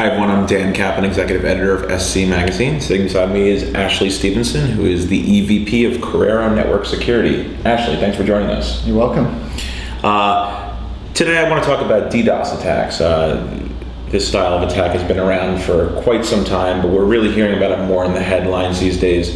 Hi everyone, I'm Dan Kaplan, Executive Editor of SC Magazine. Sitting beside me is Ashley Stephenson, who is the EVP of Corero Network Security. Ashley, thanks for joining us. You're welcome. Today I want to talk about DDoS attacks. This style of attack has been around for quite some time, but we're really hearing about it more in the headlines these days.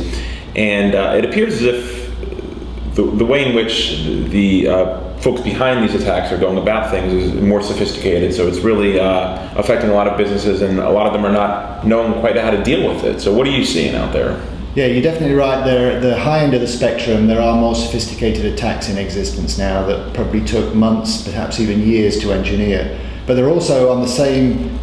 And it appears as if the way in which the folks behind these attacks are going about things is more sophisticated, so it's really affecting a lot of businesses, and a lot of them are not knowing quite how to deal with it. So what are you seeing out there? Yeah, you're definitely right. There, at the high end of the spectrum, there are more sophisticated attacks in existence now that probably took months, perhaps even years to engineer. But they're also on the same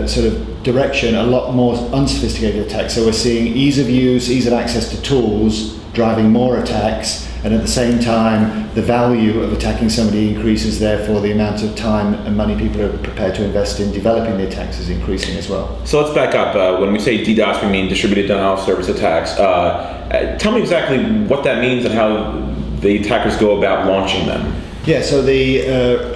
sort of direction, a lot more unsophisticated attacks. So we're seeing ease of use, ease of access to tools, driving more attacks, and at the same time, the value of attacking somebody increases, therefore the amount of time and money people are prepared to invest in developing the attacks is increasing as well. So let's back up. When we say DDoS, we mean distributed denial of service attacks. Tell me exactly what that means and how the attackers go about launching them. Yeah, so the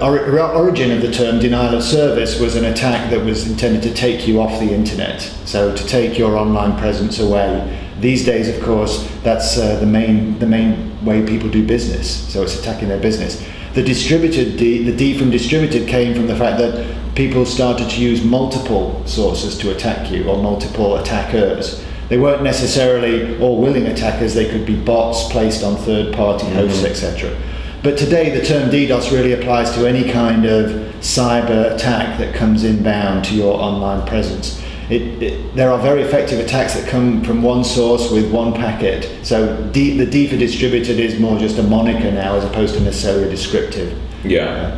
origin of the term denial of service was an attack that was intended to take you off the internet, so to take your online presence away. These days, of course, that's the main way people do business, so it's attacking their business. The D from distributed came from the fact that people started to use multiple sources to attack you, or multiple attackers. They weren't necessarily all willing attackers, they could be bots placed on third-party hosts, etc. But today the term DDoS really applies to any kind of cyber attack that comes inbound to your online presence. There are very effective attacks that come from one source with one packet. So the D for distributed is more just a moniker now as opposed to necessarily a descriptive. Yeah.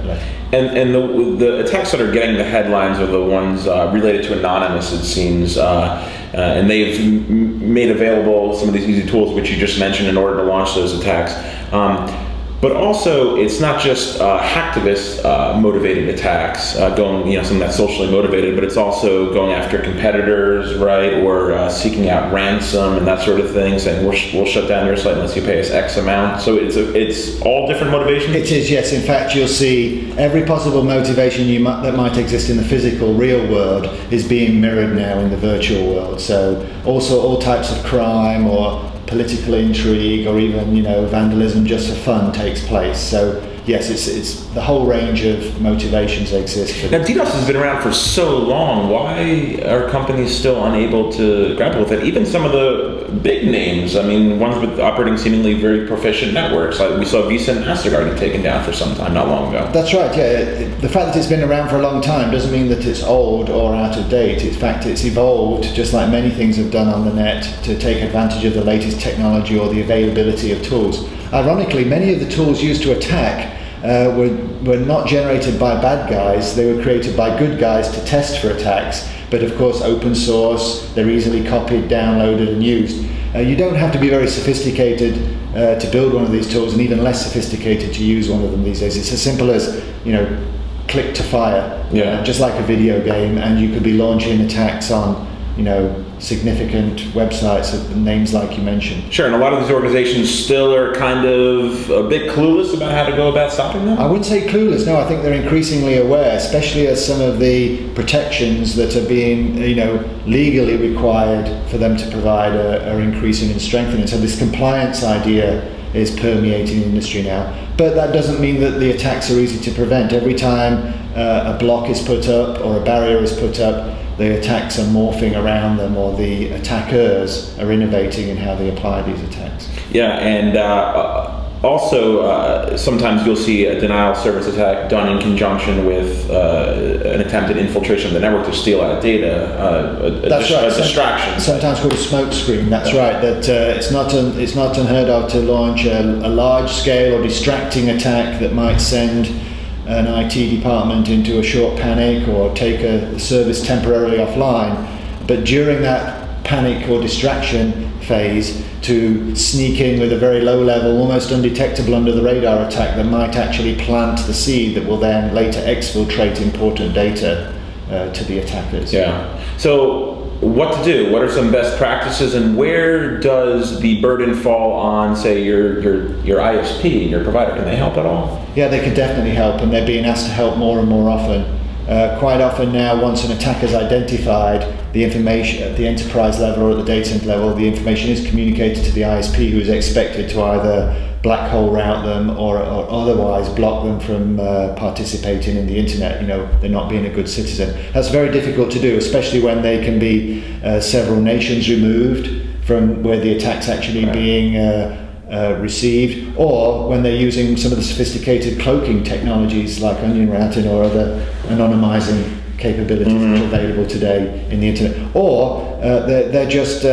And the attacks that are getting the headlines are the ones related to anonymous, it seems. And they've made available some of these easy tools which you just mentioned in order to launch those attacks. But also, it's not just hacktivist motivated attacks, something that's socially motivated, but it's also going after competitors, right, or seeking out ransom and that sort of thing, saying we'll shut down your site unless you pay us X amount. So it's all different motivations? It is, yes. In fact, you'll see every possible motivation that might exist in the physical, real world is being mirrored now in the virtual world. So also all types of crime or political intrigue or even vandalism just for fun takes place. So yes, it's the whole range of motivations that exist. Now DDoS has been around for so long. Why are companies still unable to grapple with it? Even some of the big names, I mean, ones with operating seemingly very proficient networks, like we saw Visa and MasterCard get taken down for some time not long ago. That's right, yeah. The fact that it's been around for a long time doesn't mean that it's old or out of date. In fact, it's evolved, just like many things have done on the net, to take advantage of the latest technology or the availability of tools. Ironically, many of the tools used to attack were not generated by bad guys, they were created by good guys to test for attacks, but of course open source, they're easily copied, downloaded and used. You don't have to be very sophisticated to build one of these tools, and even less sophisticated to use one of them these days. It's as simple as, click to fire, just like a video game, and you could be launching attacks on significant websites of names like you mentioned. Sure, and a lot of these organizations still are kind of a bit clueless about how to go about stopping them? I wouldn't say clueless, no. I think they're increasingly aware, especially as some of the protections that are being legally required for them to provide are increasing and strengthening. So this compliance idea is permeating the industry now. But that doesn't mean that the attacks are easy to prevent. Every time a block is put up or a barrier is put up, the attacks are morphing around them, or the attackers are innovating in how they apply these attacks. Yeah, and also sometimes you'll see a denial of service attack done in conjunction with an attempted infiltration of the network to steal out data, a distraction. Sometimes called a smoke screen, that's right. That it's not unheard of to launch a large-scale or distracting attack that might send an IT department into a short panic or take a service temporarily offline, but during that panic or distraction phase to sneak in with a very low level, almost undetectable under the radar attack that might actually plant the seed that will then later exfiltrate important data to the attackers. Yeah. So what to do? What are some best practices, and where does the burden fall on, say, your ISP, your provider? Can they help at all? Yeah, they could definitely help, and they're being asked to help more and more often. quite often now, once an attacker's identified the information at the enterprise level or at the data center level, the information is communicated to the ISP, who is expected to either black hole route them or otherwise block them from participating in the internet. You know, they're not being a good citizen. That's very difficult to do, especially when they can be several nations removed from where the attack's actually being received, or when they're using some of the sophisticated cloaking technologies like onion routing or other anonymizing capabilities which are available today in the internet, or they're just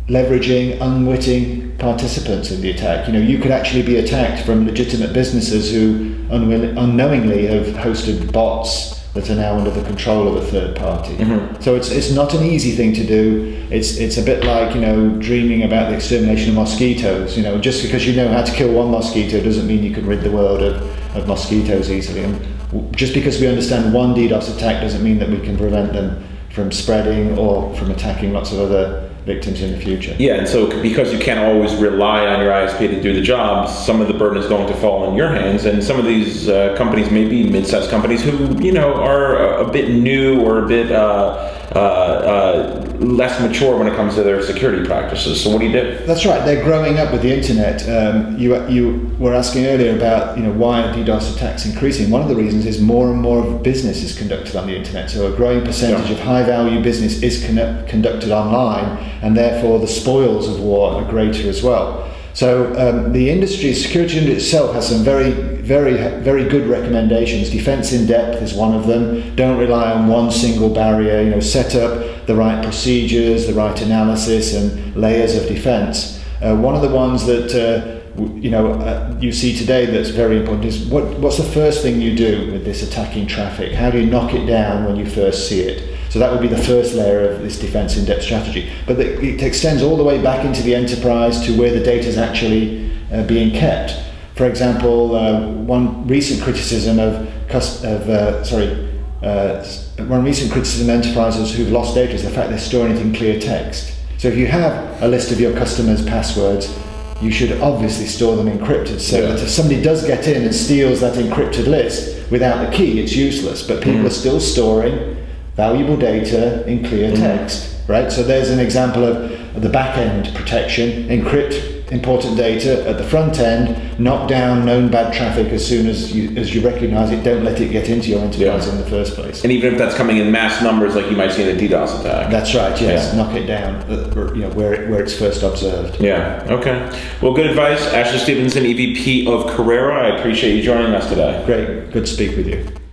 leveraging unwitting participants in the attack. You know, you could actually be attacked from legitimate businesses who unknowingly have hosted bots that are now under the control of a third party. So it's not an easy thing to do. It's a bit like, you know, dreaming about the extermination of mosquitoes. You know, just because you know how to kill one mosquito doesn't mean you can rid the world of mosquitoes easily. And just because we understand one DDoS attack doesn't mean that we can prevent them from spreading or from attacking lots of other victims in the future. Yeah, and so because you can't always rely on your ISP to do the job, some of the burden is going to fall on your hands, and some of these companies may be mid-sized companies who, you know, are a bit new or a bit less mature when it comes to their security practices. So what do you do? That's right. They're growing up with the internet. You were asking earlier about, you know, why are DDoS attacks increasing. One of the reasons is more and more of business is conducted on the internet. So a growing percentage of high-value business is conducted online, and therefore the spoils of war are greater as well. So the industry, security industry itself, has some very good recommendations. Defense in depth is one of them. Don't rely on one single barrier. You know, set up the right procedures, the right analysis, and layers of defense. One of the ones that you see today that's very important is what's the first thing you do with this attacking traffic? How do you knock it down when you first see it? So that would be the first layer of this defense in-depth strategy. But it extends all the way back into the enterprise to where the data is actually being kept. For example, one recent criticism of enterprises who've lost data is the fact they're storing it in clear text. So if you have a list of your customers' passwords, you should obviously store them encrypted, so that if somebody does get in and steals that encrypted list without the key, it's useless. But people are still storing valuable data in clear text, right? So there's an example of the back-end protection. Encrypt important data at the front end, knock down known bad traffic as soon as you recognize it. Don't let it get into your enterprise in the first place. And even if that's coming in mass numbers, like you might see in a DDoS attack. That's right. Yes, knock it down. Where it's first observed. Yeah. Okay. Well, good advice, Ashley Stephenson, EVP of Corero. I appreciate you joining us today. Great. Good to speak with you.